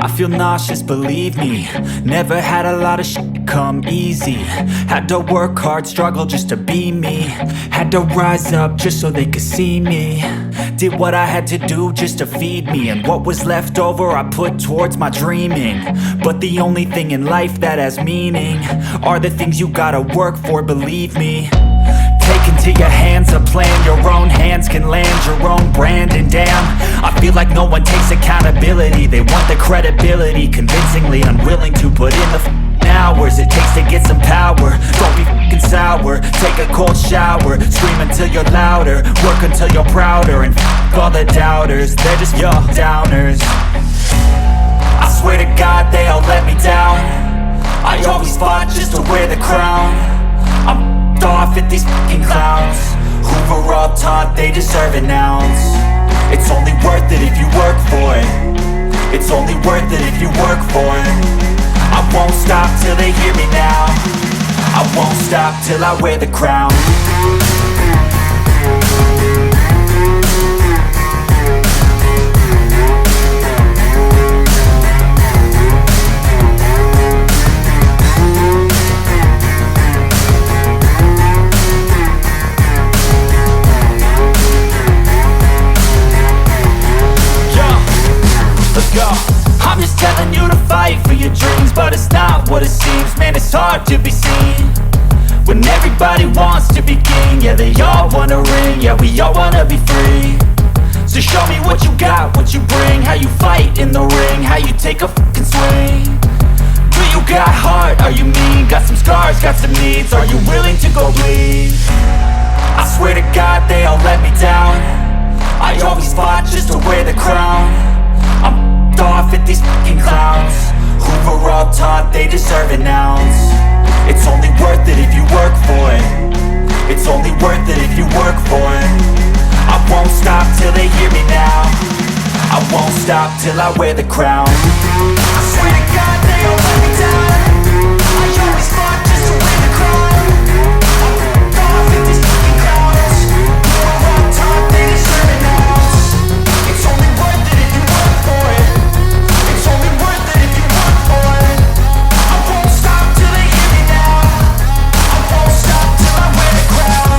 I feel nauseous, believe me. Never had a lot of shit come easy. Had to work hard, struggle just to be me. Had to rise up just so they could see me. Did what I had to do just to feed me, and what was left over I put towards my dreaming. But the only thing in life that has meaning are the things you gotta work for, believe me. Take into your hands a plan, your own hands can land your own brand. And damn, I feel like no one takes accountability. They want the credibility, convincingly unwilling to put in the hours it takes to get some power. Don't be f***ing sour, take a cold shower. Scream until you're louder, work until you're prouder. And f*** all the doubters, they're just your downers. I swear to God they all let me down. I always fought just to wear the crown. I'm off at these fucking clowns who were all taught they deserve an ounce. It's only worth it if you work for it. It's only worth it if you work for it. I won't stop till they hear me now. I won't stop till I wear the crown. I'm just telling you to fight for your dreams, but it's not what it seems. Man, it's hard to be seen when everybody wants to be king. Yeah, they all wanna ring, yeah, we all wanna be free. So show me what you got, what you bring, how you fight in the ring, how you take a fucking swing. Do you got heart, are you mean? Got some scars, got some needs, are you willing to go bleed? I swear to God they all let me down. I always fought just to wear the crown. I'm off at these fucking clowns who were all taught they deserve an ounce. It's only worth it if you work for it. It's only worth it if you work for it. I won't stop till they hear me now. I won't stop till I wear the crown. I swear to God they all let me down. I always fought just to wear the crown. I'm off at these fucking clowns who were all taught they deserve an ounce. It's only worth it if you work for it. It's only worth it if you work for it. I won't stop till they hear me now. I won't stop till I wear the crown.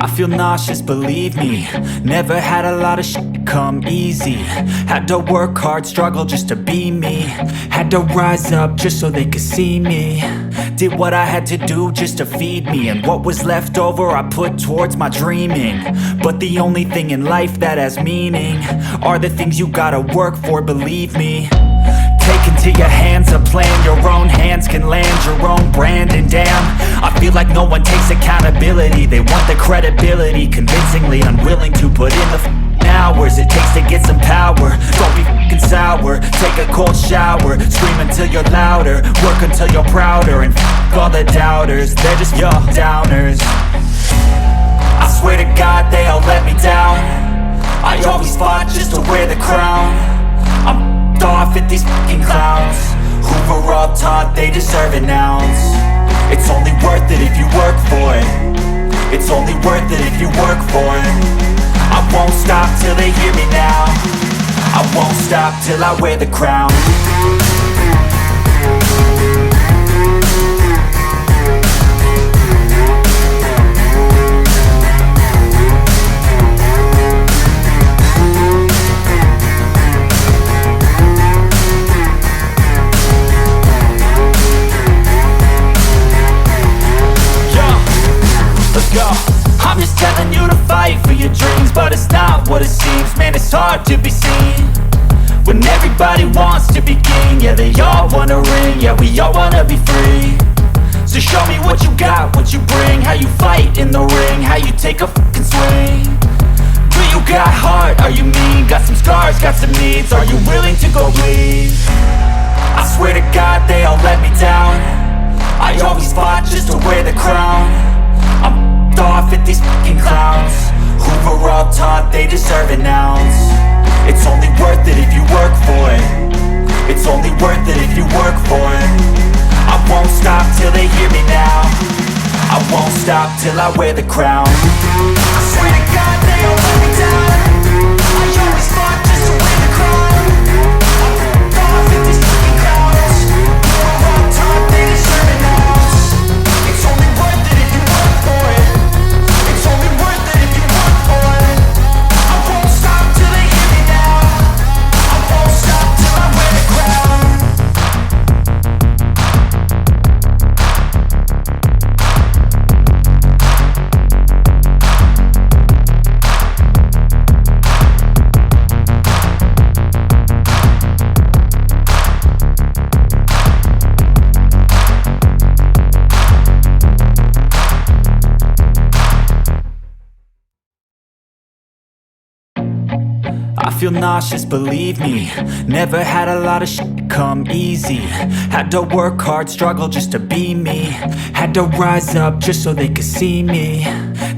I feel nauseous, believe me. Never had a lot of shit come easy. Had to work hard, struggle just to be me. Had to rise up just so they could see me. Did what I had to do just to feed me, and what was left over I put towards my dreaming. But the only thing in life that has meaning are the things you gotta work for, believe me. Take into your hands a plan, your own hands can land your own brand. And damn, I feel like no one takes accountability. They want the credibility, convincingly unwilling to put in the hours it takes to get some power. Don't be f***ing sour, take a cold shower. Scream until you're louder, work until you're prouder. And f*** all the doubters, they're just your downers. I swear to God they all let me down. I always fought just to wear the crown. I'm off at these fucking clowns who were all taught they deserve an ounce. It's only worth it if you work for it. It's only worth it if you work for it. I won't stop till they hear me now. I won't stop till I wear the crown. I'm just telling you to fight for your dreams, but it's not what it seems. Man, it's hard to be seen when everybody wants to be king. Yeah, they all wanna ring, yeah, we all wanna be free. So show me what you got, what you bring, how you fight in the ring, how you take a fucking swing. Do you got heart, are you mean? Got some scars, got some needs, are you willing to go bleed? I swear to God they all let me down. I I always fought just to wear the crown. I'm off at these fucking clowns who were all taught they deserve an ounce. It's only worth it if you work for it. It's only worth it if you work for it. I won't stop till they hear me now. I won't stop till I wear the crown. I swear to God they all let me down. I always fought just to wear the crown. I'm off at these fucking clowns who were all taught they deserve an ounce. It's only worth it if you work for it. It's only worth it if you work for it. I won't stop till they hear me now. I won't stop till I wear the crown. I feel nauseous, believe me. Never had a lot of shit come easy. Had to work hard, struggle just to be me. Had to rise up just so they could see me.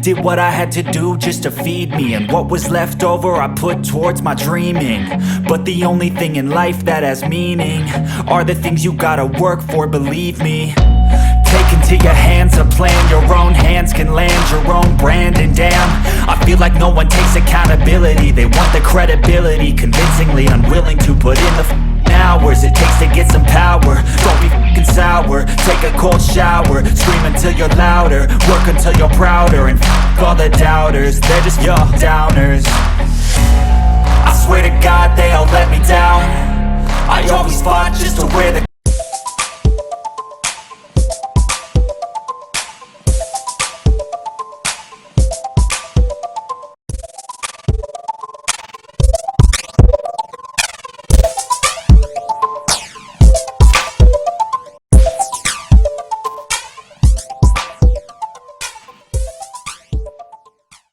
Did what I had to do just to feed me. And what was left over I put towards my dreaming. But the only thing in life that has meaning are the things you gotta work for, believe me. Take into your hands a plan. Your own hands can land your own brand. And damn, I feel like no one takes accountability. They want the credibility, convincingly unwilling to put in the hours it takes to get some power. Don't be fucking sour. Take a cold shower. Scream until you're louder. Work until you're prouder. And all the doubters, they're just your downers. I swear to God they all let me down. I always fought just to wear the